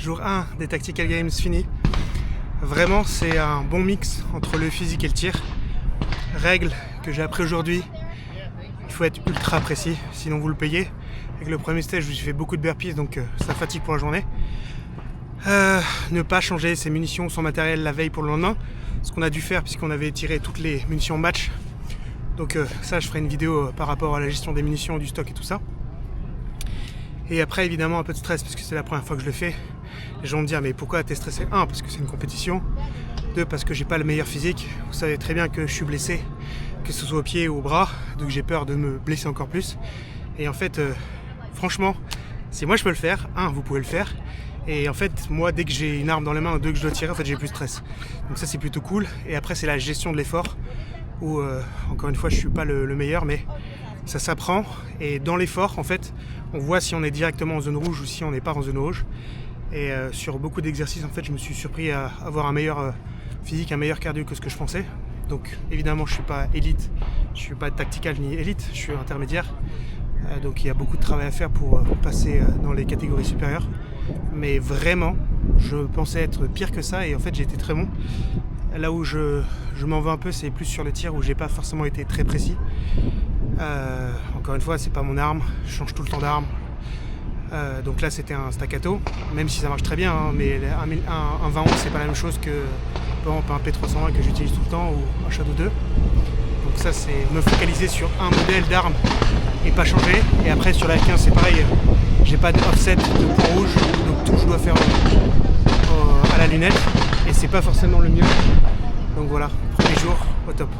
Jour 1 des Tactical Games fini. Vraiment, c'est un bon mix entre le physique et le tir. Règle que j'ai appris aujourd'hui, il faut être ultra précis, sinon vous le payez. Avec le premier stage, je me suis fait beaucoup de burpees, donc ça fatigue pour la journée. Ne pas changer ses munitions, son matériel la veille pour le lendemain. Ce qu'on a dû faire puisqu'on avait tiré toutes les munitions match. Donc ça, je ferai une vidéo par rapport à la gestion des munitions, du stock et tout ça. Et après, évidemment, un peu de stress parce que c'est la première fois que je le fais. Les gens vont me dire, mais pourquoi t'es stressé? 1, parce que c'est une compétition. 2, parce que j'ai pas le meilleur physique. Vous savez très bien que je suis blessé, que ce soit au pied ou au bras. Donc j'ai peur de me blesser encore plus. Et en fait, franchement, si moi je peux le faire, vous pouvez le faire. Et en fait, moi, dès que j'ai une arme dans les mains ou dès que je dois tirer, en fait, j'ai plus de stress. Donc ça, c'est plutôt cool. Et après, c'est la gestion de l'effort où, encore une fois, je suis pas le meilleur, mais ça s'apprend. Et dans l'effort, en fait, on voit si on est directement en zone rouge ou si on n'est pas en zone rouge. Et sur beaucoup d'exercices, en fait, je me suis surpris à avoir un meilleur physique, un meilleur cardio que ce que je pensais. Donc, évidemment, je suis pas élite, je suis pas tactical ni élite, je suis intermédiaire. Donc, il y a beaucoup de travail à faire pour passer dans les catégories supérieures. Mais vraiment, je pensais être pire que ça et en fait, j'ai été très bon. Là où je m'en veux un peu, c'est plus sur le tir où j'ai pas forcément été très précis. Encore une fois, c'est pas mon arme, je change tout le temps d'arme. Donc là, c'était un staccato, même si ça marche très bien, mais un 20 c'est pas la même chose que par exemple, un P320 que j'utilise tout le temps ou un Shadow 2. Donc ça, c'est me focaliser sur un modèle d'arme et pas changer. Et après, sur la 15, c'est pareil, j'ai pas d'offset de point rouge, donc tout je dois faire à la lunette et c'est pas forcément le mieux. Donc voilà, premier jour au top.